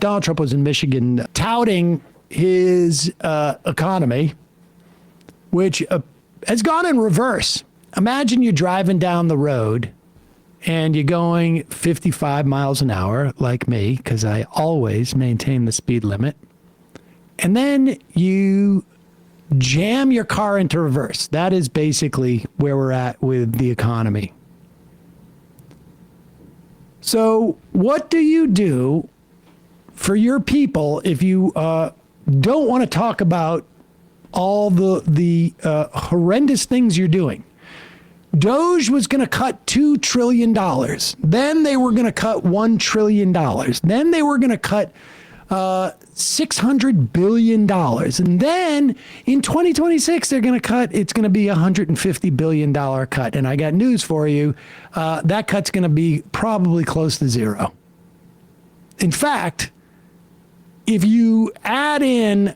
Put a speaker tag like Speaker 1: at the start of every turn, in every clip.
Speaker 1: Donald Trump was in Michigan touting his economy, which has gone in reverse. Imagine you're driving down the road and you're going 55 miles an hour, like me, because I always maintain the speed limit. And then you jam your car into reverse. That is basically where we're at with the economy. So what do you do for your people if you don't want to talk about all the horrendous things you're doing? D.O.G.E was going to cut $2 trillion. Then they were going to cut $1 trillion. Then they were going to cut $600 billion. And then in 2026, they're going to cut, it's going to be a $150 billion cut. And I got news for you. That cut's going to be probably close to zero. In fact, if you add in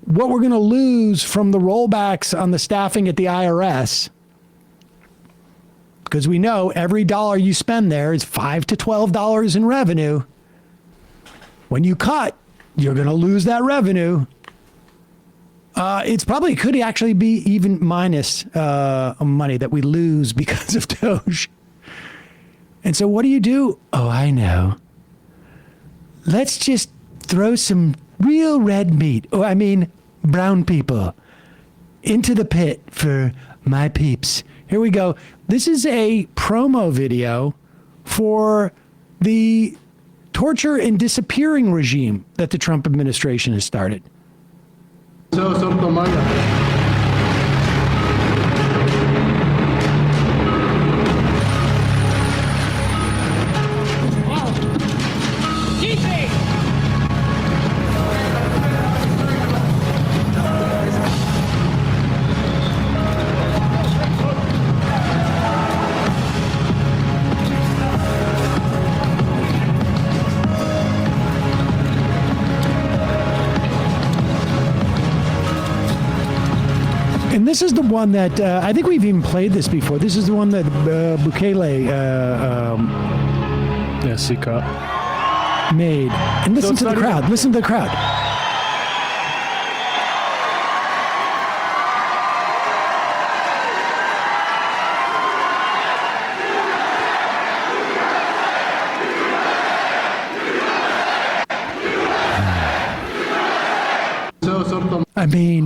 Speaker 1: what we're going to lose from the rollbacks on the staffing at the IRS, because we know every dollar you spend there is $5 to $12 in revenue. When you cut, you're going to lose that revenue. It's probably could actually be even minus money that we lose because of D.O.G.E. And so what do? Oh, I know. Let's just throw some real red meat, brown people, into the pit for my peeps. Here we go. This is a promo video for the torture and disappearing regime that the Trump administration has started. And this is the one that I think we've even played this before. This is the one that Bukele made. And listen to the crowd. Listen to the crowd.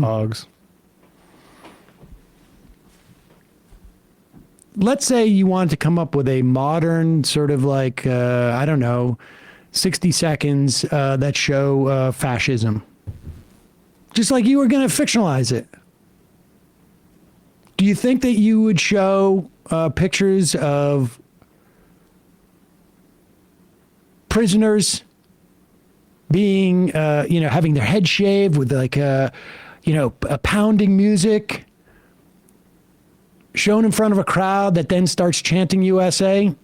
Speaker 2: Hogs.
Speaker 1: Let's say you wanted to come up with a modern sort of 60 seconds that show fascism. Just like you were going to fictionalize it. Do you think that you would show pictures of prisoners being, having their head shaved with a pounding music, shown in front of a crowd that then starts chanting USA?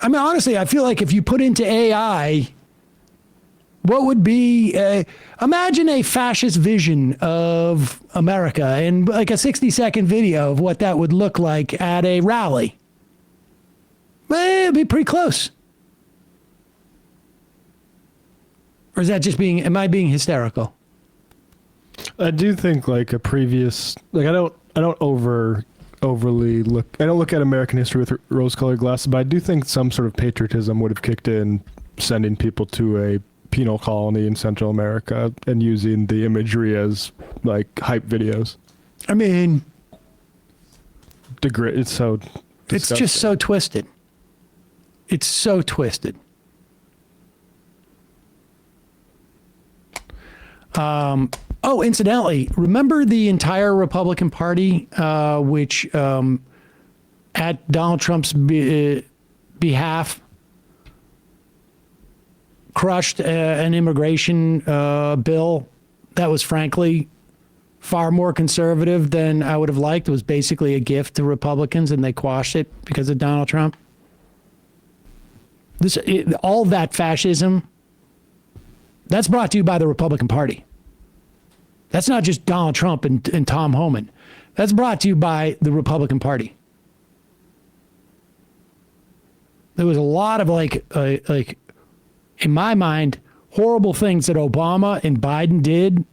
Speaker 1: Honestly, I feel like if you put into AI, what would be, imagine a fascist vision of America and like a 60-second video of what that would look like at a rally. It'd be pretty close. Or is that just am I being hysterical?
Speaker 2: I do think a previous, I don't overly look, I don't look at American history with rose-colored glasses, but I do think some sort of patriotism would have kicked in, sending people to a penal colony in Central America and using the imagery as hype videos. It's so disgusting.
Speaker 1: It's just so twisted. It's so twisted. Oh, incidentally, remember the entire Republican Party, which at Donald Trump's behalf crushed an immigration bill that was frankly far more conservative than I would have liked. It was basically a gift to Republicans, and they quashed it because of Donald Trump. All that fascism, that's brought to you by the Republican Party. That's not just Donald Trump and Tom Homan. That's brought to you by the Republican Party. There was a lot of in my mind, horrible things that Obama and Biden did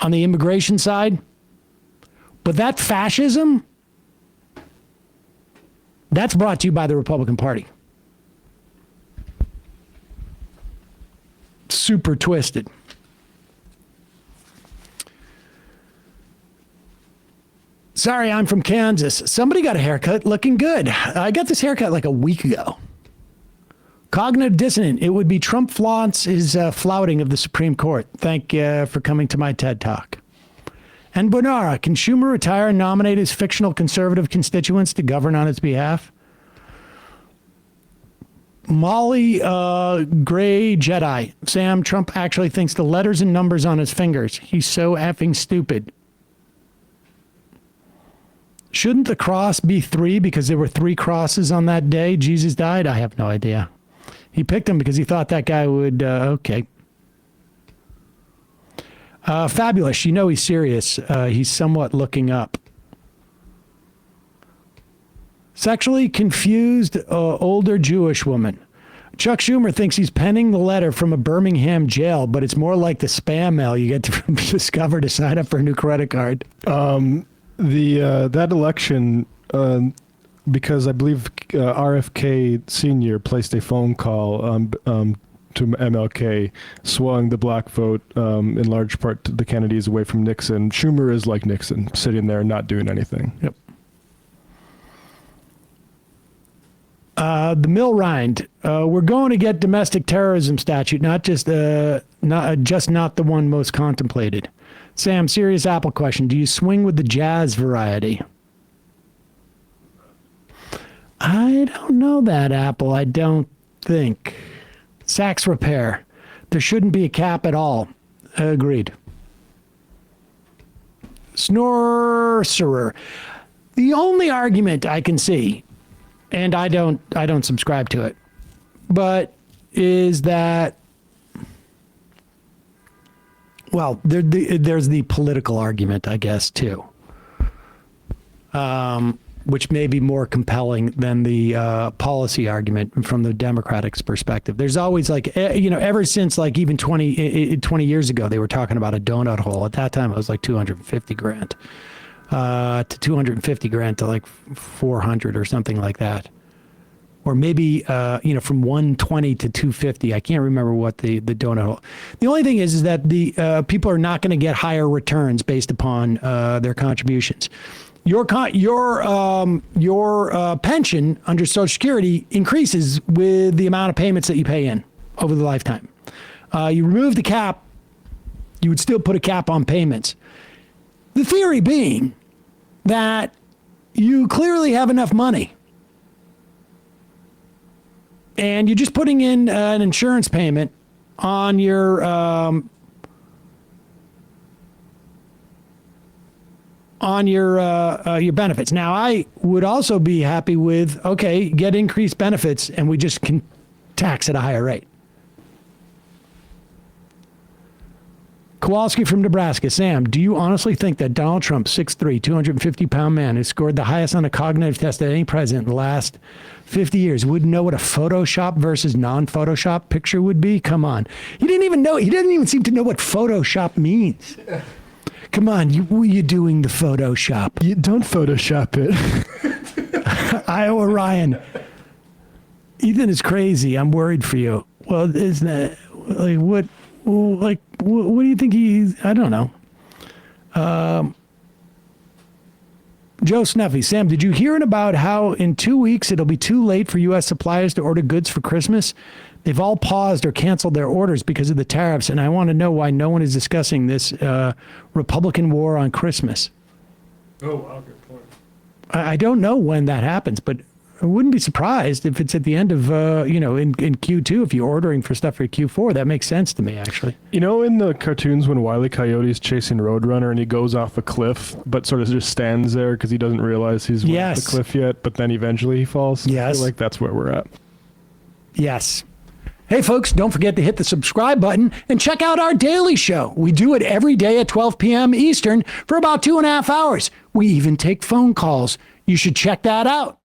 Speaker 1: on the immigration side. But that fascism, that's brought to you by the Republican Party. Super twisted. Sorry, I'm from Kansas. Somebody got a haircut looking good. I got this haircut like a week ago. Cognitive dissonant. It would be Trump flaunts his flouting of the Supreme Court. Thank you for coming to my TED Talk. And Bonara, can Schumer retire and nominate his fictional conservative constituents to govern on his behalf? Molly Gray Jedi. Sam, Trump actually thinks the letters and numbers on his fingers. He's so effing stupid. Shouldn't the cross be 3 because there were 3 crosses on that day Jesus died? I have no idea. He picked him because he thought that guy would, okay. Fabulous. You know he's serious. He's somewhat looking up. Sexually confused older Jewish woman. Chuck Schumer thinks he's penning the letter from a Birmingham jail, but it's more like the spam mail you get to discover to sign up for a new credit card.
Speaker 2: That election, because I believe RFK Sr. placed a phone call to MLK, swung the black vote in large part to the Kennedys away from Nixon. Schumer is like Nixon, sitting there not doing anything.
Speaker 1: Yep. The mill rind. We're going to get domestic terrorism statute, not the one most contemplated. Sam, serious Apple question. Do you swing with the jazz variety? I don't know that, Apple. I don't think. Sax repair. There shouldn't be a cap at all. Agreed. Snorcerer. The only argument I can see, and I don't subscribe to it, but is that, well, there's the political argument, I guess, too, which may be more compelling than the policy argument from the Democratic's perspective. There's always ever since even 20 years ago, they were talking about a donut hole. At that time, it was like 250 grand to 250 grand to like 400 or something like that. Or maybe, from 120 to 250. I can't remember what the donut hole. The only thing is that the people are not going to get higher returns based upon their contributions. Your pension under Social Security increases with the amount of payments that you pay in over the lifetime. You remove the cap, you would still put a cap on payments. The theory being that you clearly have enough money and you're just putting in an insurance payment on your benefits. Now, I would also be happy with, okay, get increased benefits and we just can tax at a higher rate. Kowalski from Nebraska. Sam, do you honestly think that Donald Trump, 6'3", 250-pound man who scored the highest on a cognitive test of any president in the last 50 years, wouldn't know what a Photoshop versus non-Photoshop picture would be? Come on. He didn't even seem to know what Photoshop means. Come on, you're doing the Photoshop.
Speaker 2: You don't Photoshop it.
Speaker 1: Iowa Ryan. Ethan is crazy. I'm worried for you. Well, isn't that what do you think I don't know. Joe Snuffy. Sam, did you hear about how in 2 weeks it'll be too late for U.S. suppliers to order goods for Christmas? They've all paused or canceled their orders because of the tariffs, and I want to know why no one is discussing this Republican war on Christmas.
Speaker 2: Oh, wow, good point.
Speaker 1: I don't know when that happens, but I wouldn't be surprised if it's at the end of, in Q2, if you're ordering for stuff for Q4. That makes sense to me, actually.
Speaker 2: You know, in the cartoons when Wile E. Coyote's chasing Roadrunner and he goes off a cliff, but sort of just stands there because he doesn't realize he's off the cliff yet, but then eventually he falls?
Speaker 1: Yes.
Speaker 2: I feel like that's where we're at.
Speaker 1: Yes. Hey, folks, don't forget to hit the subscribe button and check out our daily show. We do it every day at 12 p.m. Eastern for about 2.5 hours. We even take phone calls. You should check that out.